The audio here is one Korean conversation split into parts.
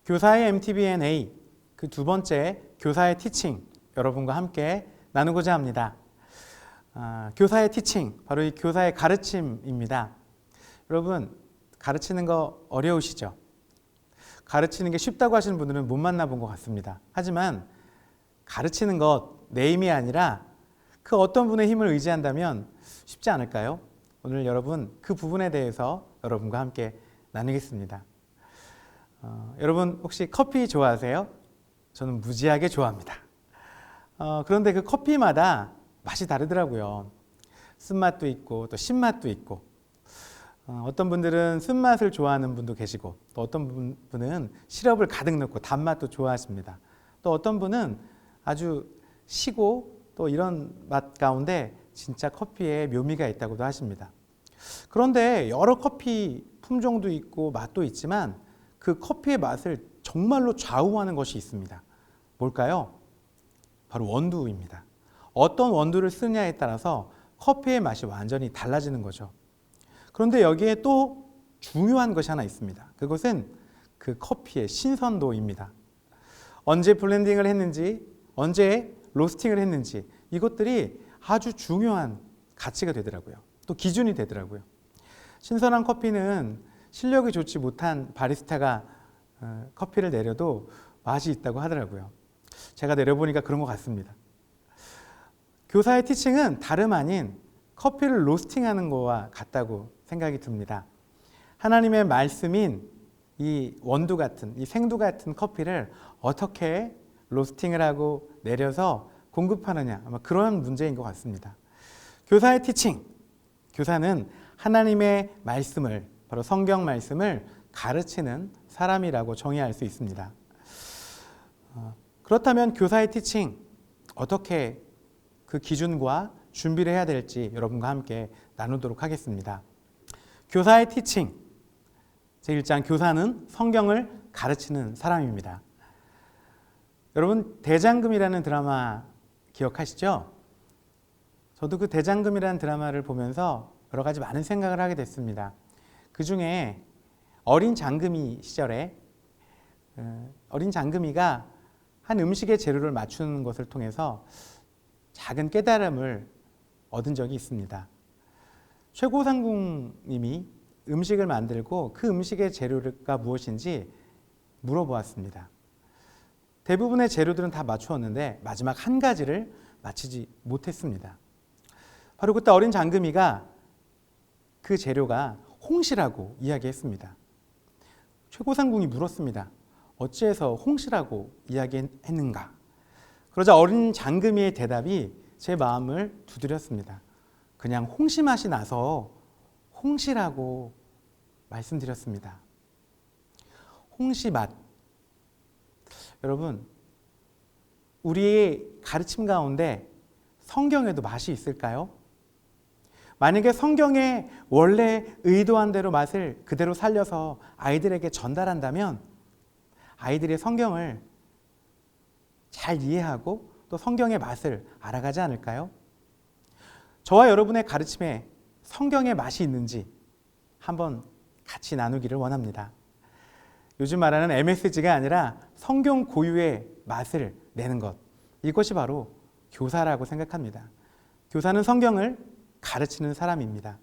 교사의 MTBNA 그 두 번째 교사의 티칭 여러분과 함께 나누고자 합니다. 교사의 티칭, 바로 이 교사의 가르침입니다. 여러분, 가르치는 거 어려우시죠? 가르치는 게 쉽다고 하시는 분들은 못 만나본 것 같습니다. 하지만 가르치는 것 내 힘이 아니라 그 어떤 분의 힘을 의지한다면 쉽지 않을까요? 오늘 여러분 그 부분에 대해서 여러분과 함께 나누겠습니다. 여러분 혹시 커피 좋아하세요? 저는 무지하게 좋아합니다. 그런데 그 커피마다 맛이 다르더라고요. 쓴맛도 있고 또 신맛도 있고, 어떤 분들은 쓴맛을 좋아하는 분도 계시고, 또 어떤 분은 시럽을 가득 넣고 단맛도 좋아하십니다. 또 어떤 분은 아주 시고 또 이런 맛 가운데 진짜 커피에 묘미가 있다고도 하십니다. 그런데 여러 커피 품종도 있고 맛도 있지만 그 커피의 맛을 정말로 좌우하는 것이 있습니다. 뭘까요? 바로 원두입니다. 어떤 원두를 쓰느냐에 따라서 커피의 맛이 완전히 달라지는 거죠. 그런데 여기에 또 중요한 것이 하나 있습니다. 그것은 그 커피의 신선도입니다. 언제 블렌딩을 했는지, 언제 로스팅을 했는지, 이것들이 아주 중요한 가치가 되더라고요. 또 기준이 되더라고요. 신선한 커피는 실력이 좋지 못한 바리스타가 커피를 내려도 맛이 있다고 하더라고요. 제가 내려보니까 그런 것 같습니다. 교사의 티칭은 다름 아닌 커피를 로스팅하는 것과 같다고 생각이 듭니다. 하나님의 말씀인 이 원두 같은, 이 생두 같은 커피를 어떻게 로스팅을 하고 내려서 공급하느냐, 아마 그런 문제인 것 같습니다. 교사의 티칭, 교사는 하나님의 말씀을, 바로 성경 말씀을 가르치는 사람이라고 정의할 수 있습니다. 그렇다면 교사의 티칭, 어떻게 그 기준과 준비를 해야 될지 여러분과 함께 나누도록 하겠습니다. 교사의 티칭, 제1장 교사는 성경을 가르치는 사람입니다. 여러분, 대장금이라는 드라마 기억하시죠? 저도 그 대장금이라는 드라마를 보면서 여러 가지 많은 생각을 하게 됐습니다. 그 중에 어린 장금이 시절에 어린 장금이가 한 음식의 재료를 맞추는 것을 통해서 작은 깨달음을 얻은 적이 있습니다. 최고상궁님이 음식을 만들고 그 음식의 재료가 무엇인지 물어보았습니다. 대부분의 재료들은 다 맞추었는데 마지막 한 가지를 맞히지 못했습니다. 바로 그때 어린 장금이가 그 재료가 홍시라고 이야기했습니다. 최고상궁이 물었습니다. 어찌해서 홍시라고 이야기했는가? 그러자 어린 장금이의 대답이 제 마음을 두드렸습니다. 그냥 홍시 맛이 나서 홍시라고 말씀드렸습니다. 홍시 맛. 여러분, 우리의 가르침 가운데 성경에도 맛이 있을까요? 만약에 성경에 원래 의도한 대로 맛을 그대로 살려서 아이들에게 전달한다면 아이들이 성경을 잘 이해하고 또 성경의 맛을 알아가지 않을까요? 저와 여러분의 가르침에 성경의 맛이 있는지 한번 같이 나누기를 원합니다. 요즘 말하는 MSG가 아니라 성경 고유의 맛을 내는 것, 이것이 바로 교사라고 생각합니다. 교사는 성경을 가르치는 사람입니다.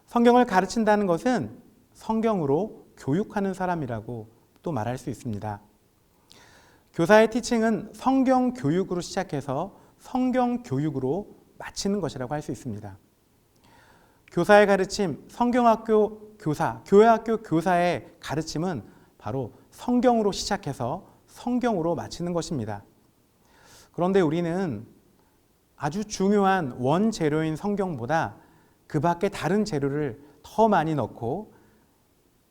성경을 가르친다는 것은 성경으로 교육하는 사람이라고 또 말할 수 있습니다. 교사의 티칭은 성경 교육으로 시작해서 성경 교육으로 마치는 것이라고 할 수 있습니다. 교사의 가르침, 성경학교 교사, 교회학교 교사의 가르침은 바로 성경으로 시작해서 성경으로 마치는 것입니다. 그런데 우리는 아주 중요한 원재료인 성경보다 그 밖에 다른 재료를 더 많이 넣고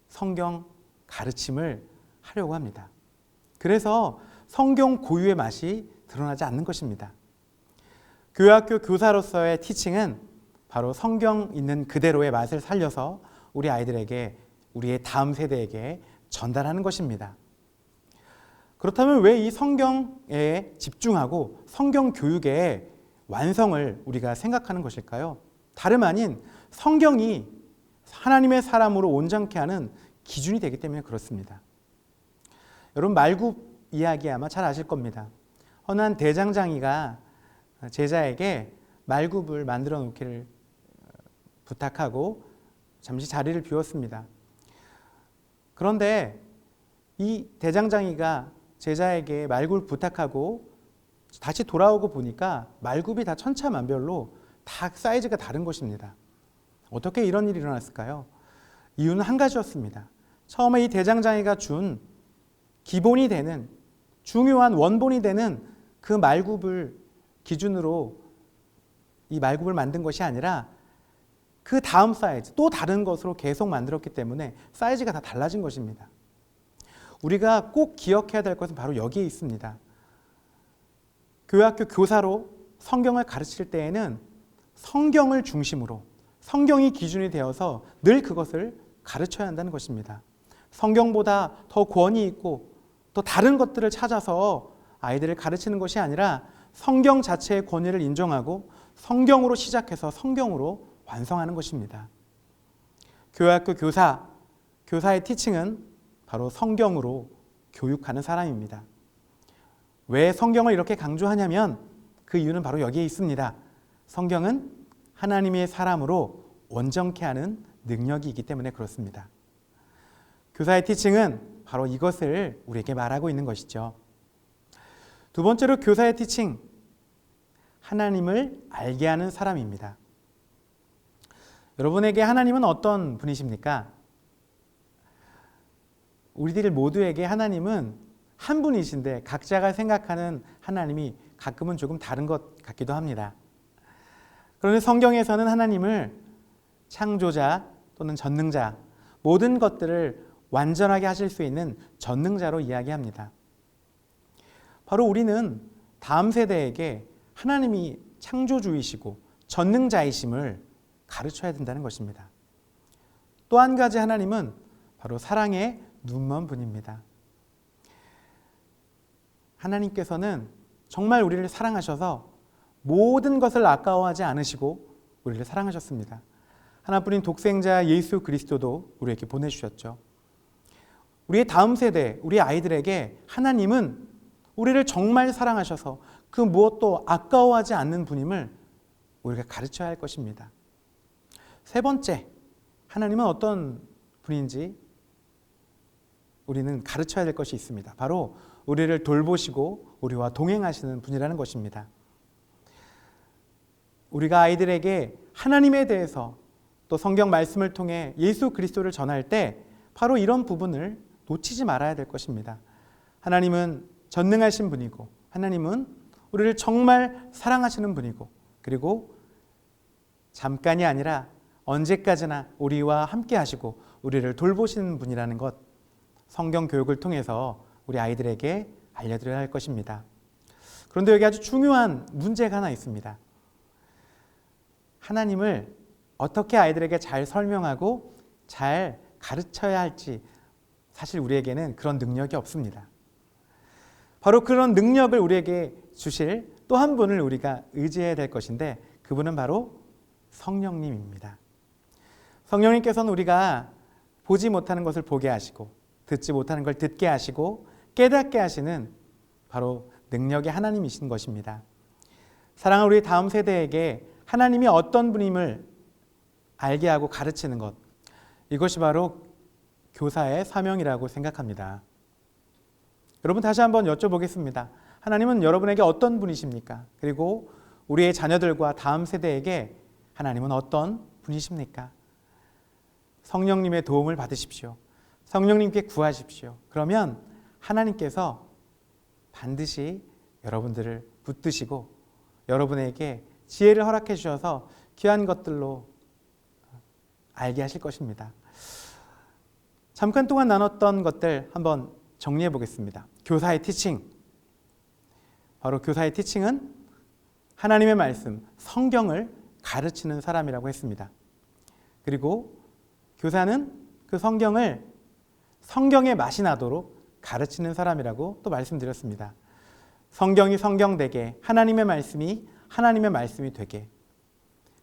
성경 가르침을 하려고 합니다. 그래서 성경 고유의 맛이 드러나지 않는 것입니다. 교회학교 교사로서의 티칭은 바로 성경 있는 그대로의 맛을 살려서 우리 아이들에게, 우리의 다음 세대에게 전달하는 것입니다. 그렇다면 왜 이 성경에 집중하고 성경 교육의 완성을 우리가 생각하는 것일까요? 다름 아닌 성경이 하나님의 사람으로 온전케 하는 기준이 되기 때문에 그렇습니다. 여러분 말굽 이야기 아마 잘 아실 겁니다. 어느 한 대장장이가 제자에게 말굽을 만들어 놓기를 부탁하고 잠시 자리를 비웠습니다. 그런데 이 대장장이가 제자에게 말굽을 부탁하고 다시 돌아오고 보니까 말굽이 다 천차만별로 다 사이즈가 다른 것입니다. 어떻게 이런 일이 일어났을까요? 이유는 한 가지였습니다. 처음에 이 대장장이가 준 기본이 되는 중요한 원본이 되는 그 말굽을 기준으로 이 말굽을 만든 것이 아니라 그 다음 사이즈, 또 다른 것으로 계속 만들었기 때문에 사이즈가 다 달라진 것입니다. 우리가 꼭 기억해야 될 것은 바로 여기에 있습니다. 교회학교 교사로 성경을 가르칠 때에는 성경을 중심으로 성경이 기준이 되어서 늘 그것을 가르쳐야 한다는 것입니다. 성경보다 더 권위 있고 또 다른 것들을 찾아서 아이들을 가르치는 것이 아니라 성경 자체의 권위를 인정하고 성경으로 시작해서 성경으로 완성하는 것입니다. 교회학교 교사의 티칭은 바로 성경으로 교육하는 사람입니다. 왜 성경을 이렇게 강조하냐면 그 이유는 바로 여기에 있습니다. 성경은 하나님의 사람으로 온전케 하는 능력이 있기 때문에 그렇습니다. 교사의 티칭은 바로 이것을 우리에게 말하고 있는 것이죠. 두 번째로 교사의 티칭, 하나님을 알게 하는 사람입니다. 여러분에게 하나님은 어떤 분이십니까? 우리들 모두에게 하나님은 한 분이신데 각자가 생각하는 하나님이 가끔은 조금 다른 것 같기도 합니다. 그런데 성경에서는 하나님을 창조자 또는 전능자, 모든 것들을 완전하게 하실 수 있는 전능자로 이야기합니다. 바로 우리는 다음 세대에게 하나님이 창조주이시고 전능자이심을 가르쳐야 된다는 것입니다. 또 한 가지 하나님은 바로 사랑의 눈먼 분입니다. 하나님께서는 정말 우리를 사랑하셔서 모든 것을 아까워하지 않으시고 우리를 사랑하셨습니다. 하나뿐인 독생자 예수 그리스도도 우리에게 보내주셨죠. 우리의 다음 세대, 우리 아이들에게 하나님은 우리를 정말 사랑하셔서 그 무엇도 아까워하지 않는 분임을 우리가 가르쳐야 할 것입니다. 세 번째, 하나님은 어떤 분인지 우리는 가르쳐야 될 것이 있습니다. 바로 우리를 돌보시고 우리와 동행하시는 분이라는 것입니다. 우리가 아이들에게 하나님에 대해서 또 성경 말씀을 통해 예수 그리스도를 전할 때 바로 이런 부분을 놓치지 말아야 될 것입니다. 하나님은 전능하신 분이고 하나님은 우리를 정말 사랑하시는 분이고 그리고 잠깐이 아니라 언제까지나 우리와 함께 하시고 우리를 돌보시는 분이라는 것, 성경 교육을 통해서 우리 아이들에게 알려드려야 할 것입니다. 그런데 여기 아주 중요한 문제가 하나 있습니다. 하나님을 어떻게 아이들에게 잘 설명하고 잘 가르쳐야 할지 사실 우리에게는 그런 능력이 없습니다. 바로 그런 능력을 우리에게 주실 또 한 분을 우리가 의지해야 될 것인데 그분은 바로 성령님입니다. 성령님께서는 우리가 보지 못하는 것을 보게 하시고 듣지 못하는 걸 듣게 하시고 깨닫게 하시는 바로 능력의 하나님이신 것입니다. 사랑하는 우리 다음 세대에게 하나님이 어떤 분임을 알게 하고 가르치는 것, 이것이 바로 교사의 사명이라고 생각합니다. 여러분 다시 한번 여쭤보겠습니다. 하나님은 여러분에게 어떤 분이십니까? 그리고 우리의 자녀들과 다음 세대에게 하나님은 어떤 분이십니까? 성령님의 도움을 받으십시오. 성령님께 구하십시오. 그러면 하나님께서 반드시 여러분들을 붙드시고 여러분에게 지혜를 허락해 주셔서 귀한 것들로 알게 하실 것입니다. 잠깐 동안 나눴던 것들 한번 정리해 보겠습니다. 교사의 티칭. 바로 교사의 티칭은 하나님의 말씀, 성경을 가르치는 사람이라고 했습니다. 그리고 교사는 그 성경을 성경의 맛이 나도록 가르치는 사람이라고 또 말씀드렸습니다. 성경이 성경되게, 하나님의 말씀이 하나님의 말씀이 되게,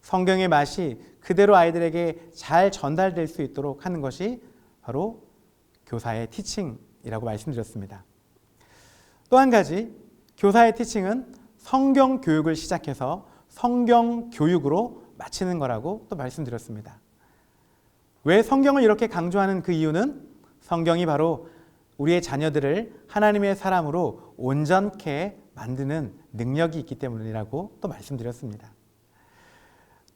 성경의 맛이 그대로 아이들에게 잘 전달될 수 있도록 하는 것이 바로 교사의 티칭, 티칭이라고 말씀드렸습니다. 또 한 가지, 교사의 티칭은 성경 교육을 시작해서 성경 교육으로 마치는 거라고 또 말씀드렸습니다. 왜 성경을 이렇게 강조하는 그 이유는 성경이 바로 우리의 자녀들을 하나님의 사람으로 온전케 만드는 능력이 있기 때문이라고 또 말씀드렸습니다.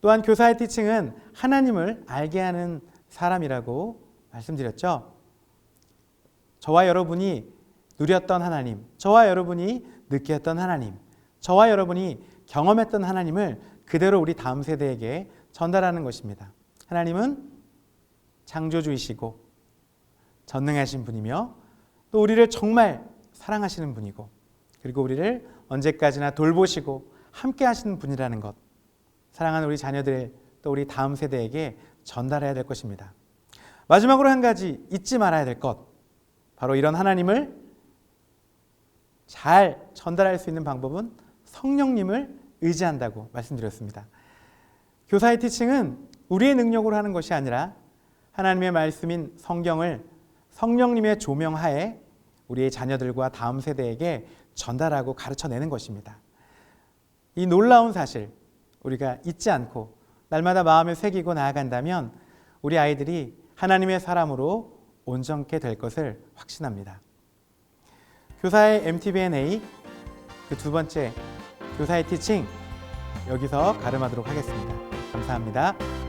또한 교사의 티칭은 하나님을 알게 하는 사람이라고 말씀드렸죠. 저와 여러분이 누렸던 하나님, 저와 여러분이 느꼈던 하나님, 저와 여러분이 경험했던 하나님을 그대로 우리 다음 세대에게 전달하는 것입니다. 하나님은 창조주이시고 전능하신 분이며 또 우리를 정말 사랑하시는 분이고 그리고 우리를 언제까지나 돌보시고 함께 하시는 분이라는 것, 사랑하는 우리 자녀들 또 우리 다음 세대에게 전달해야 될 것입니다. 마지막으로 한 가지 잊지 말아야 될 것, 바로 이런 하나님을 잘 전달할 수 있는 방법은 성령님을 의지한다고 말씀드렸습니다. 교사의 티칭은 우리의 능력으로 하는 것이 아니라 하나님의 말씀인 성경을 성령님의 조명하에 우리의 자녀들과 다음 세대에게 전달하고 가르쳐내는 것입니다. 이 놀라운 사실 우리가 잊지 않고 날마다 마음에 새기고 나아간다면 우리 아이들이 하나님의 사람으로 온전케 될 것을 확신합니다. 교사의 MTBNA 그 두 번째 교사의 티칭 여기서 가름하도록 하겠습니다. 감사합니다.